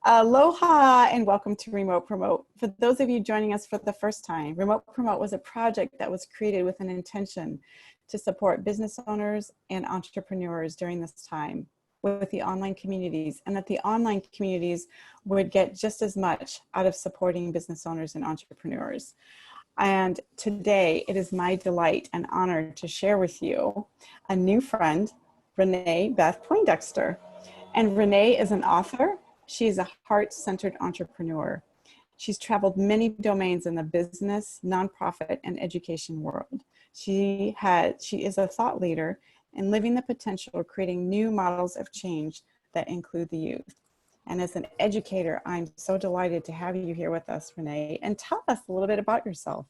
Aloha and welcome to Remote Promote. For those of you joining us for the first time, Remote Promote was a project that was created with an intention to support business owners and entrepreneurs during this time with the online communities, and that the online communities would get just as much out of supporting business owners and entrepreneurs. And today it is my delight and honor to share with you a new friend, Renee Beth Poindexter. And Renee is an author. She is a heart-centered entrepreneur. She's traveled many domains in the business, nonprofit, and education world. She is a thought leader in living the potential of creating new models of change that include the youth. And as an educator, I'm so delighted to have you here with us, Renee, and tell us a little bit about yourself.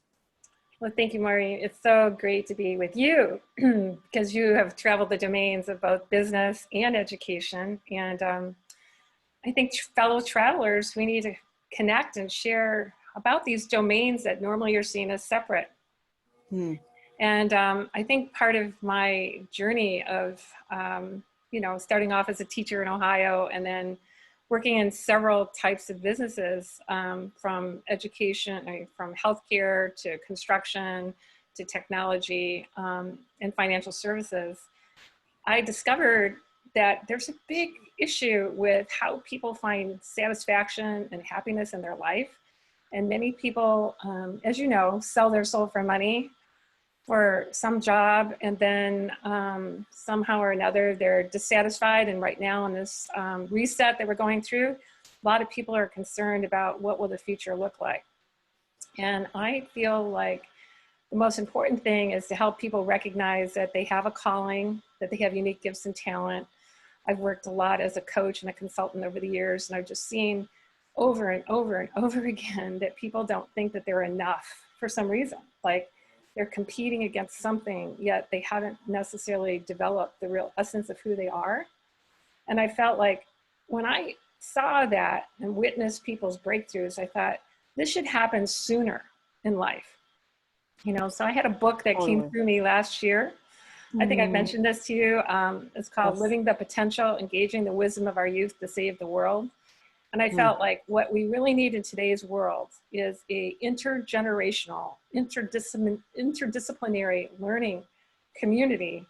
Well, thank you, Maureen. It's so great to be with you because you have traveled the domains of both business and education. And I think fellow travelers, we need to connect and share about these domains that normally are seen as separate. And I think part of my journey of, starting off as a teacher in Ohio and then working in several types of businesses, from education, from healthcare to construction to technology and financial services, I discovered that there's a big issue with how people find satisfaction and happiness in their life. And many people, as you know, sell their soul for money for some job, and then somehow or another they're dissatisfied. And right now in this reset that we're going through, a lot of people are concerned about what will the future look like. And I feel like the most important thing is to help people recognize that they have a calling, that they have unique gifts and talent. I've worked a lot as a coach and a consultant over the years, and I've just seen over and over and over again that people don't think that they're enough for some reason. Like they're competing against something, yet they haven't necessarily developed the real essence of who they are. And I felt like when I saw that and witnessed people's breakthroughs, I thought this should happen sooner in life. So I had a book that came through me last year. I think I mentioned this to you. It's called Living the Potential, Engaging the Wisdom of Our Youth to Save the World. And I felt like what we really need in today's world is a intergenerational, interdisciplinary learning community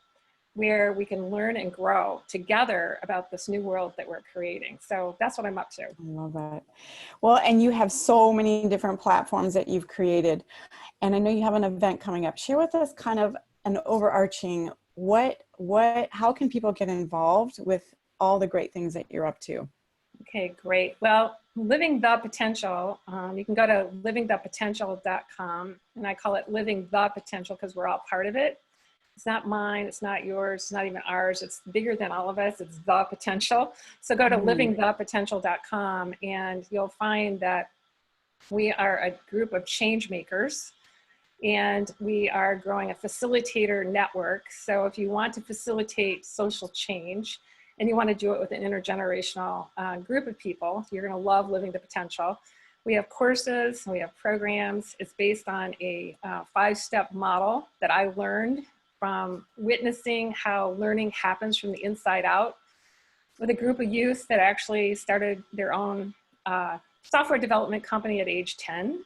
where we can learn and grow together about this new world that we're creating. So that's what I'm up to. I love that. Well, and you have so many different platforms that you've created. And I know you have an event coming up. Share with us kind of an overarching, how can people get involved with all the great things that you're up to? Okay, great. Well, Living the Potential, you can go to livingthepotential.com, and I call it Living the Potential because we're all part of it. It's not mine, it's not yours, it's not even ours. It's bigger than all of us. It's the potential. So go to livingthepotential.com and you'll find that we are a group of change makers, and we are growing a facilitator network. So if you want to facilitate social change and you want to do it with an intergenerational group of people, you're going to love Living the Potential. We have courses, we have programs. It's based on a 5-step model that I learned from witnessing how learning happens from the inside out with a group of youth that actually started their own software development company at age 10.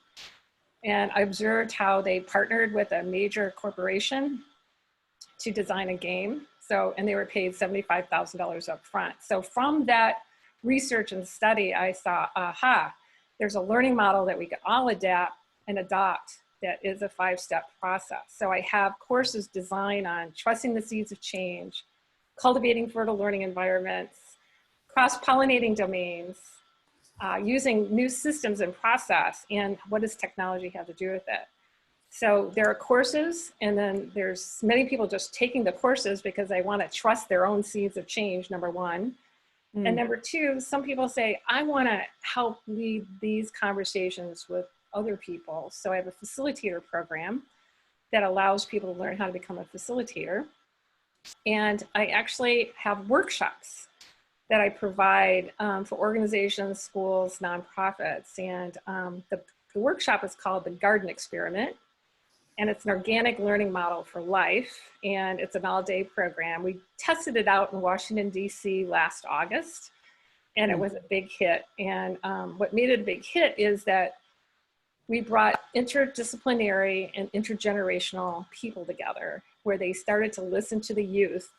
And I observed how they partnered with a major corporation to design a game. And they were paid $75,000 up front. So from that research and study, I saw, there's a learning model that we could all adapt and adopt that is a 5-step process. So I have courses designed on trusting the seeds of change, cultivating fertile learning environments, cross-pollinating domains, using new systems and process, and what does technology have to do with it? So there are courses, and then there's many people just taking the courses because they want to trust their own seeds of change, number one. And number two, some people say, I want to help lead these conversations with other people. So I have a facilitator program that allows people to learn how to become a facilitator. And I actually have workshops that I provide for organizations, schools, nonprofits. And the workshop is called the Garden Experiment. And it's an organic learning model for life. And it's an all-day program. We tested it out in Washington, D.C. last August. and it was a big hit. And what made it a big hit is that we brought interdisciplinary and intergenerational people together, where they started to listen to the youth,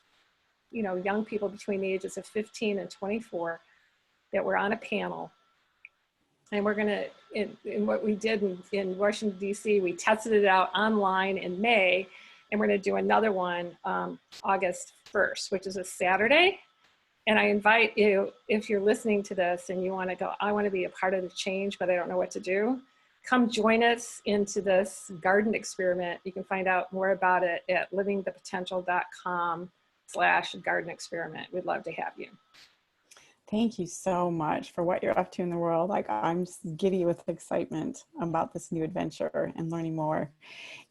you know, young people between the ages of 15 and 24 that were on a panel. And we're gonna, in what we did in Washington, DC, we tested it out online in May, and we're gonna do another one August 1st, which is a Saturday. And I invite you, if you're listening to this and you wanna go, I wanna be a part of the change, but I don't know what to do, come join us into this garden experiment. You can find out more about it at livingthepotential.com/garden experiment. We'd love to have you. Thank you so much for what you're up to in the world. Like, I'm just giddy with excitement about this new adventure and learning more.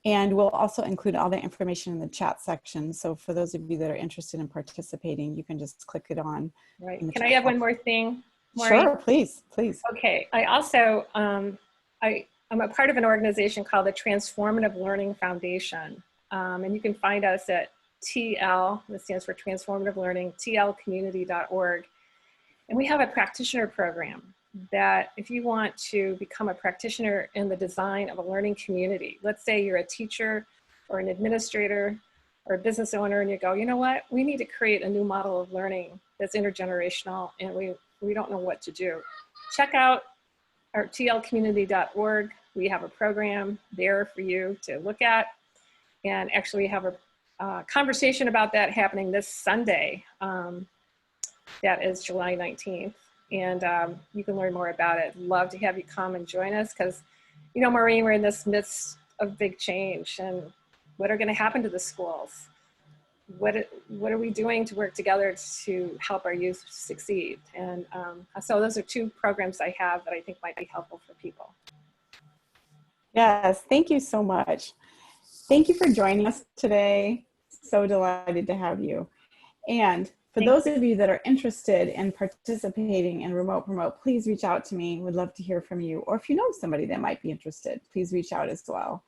And we'll also include all the information in the chat section. So for those of you that are interested in participating, you can just click it on. Right. Can I have one more thing, Maureen? Sure, please, please. Okay. I also, I'm a part of an organization called the Transformative Learning Foundation. And you can find us at TL, that stands for Transformative Learning, tlcommunity.org. And we have a practitioner program that if you want to become a practitioner in the design of a learning community, let's say you're a teacher or an administrator or a business owner, and you go, you know what, we need to create a new model of learning that's intergenerational, and we don't know what to do. Check out our tlcommunity.org. We have a program there for you to look at. And actually we have a conversation about that happening this Sunday. That is July 19th. And you can learn more about it. Love to have you come and join us because, you know, Maureen, we're in this midst of big change, and what are going to happen to the schools? What are we doing to work together to help our youth succeed? And so those are two programs I have that I think might be helpful for people. Yes, thank you so much. Thank you for joining us today. So delighted to have you. And for those of you that are interested in participating in Remote Promote, please reach out to me. We'd love to hear from you. Or if you know somebody that might be interested, please reach out as well.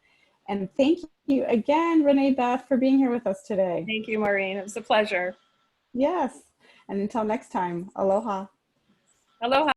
And thank you again, Renee Beth, for being here with us today. Thank you, Maureen. It was a pleasure. Yes. And until next time, aloha. Aloha.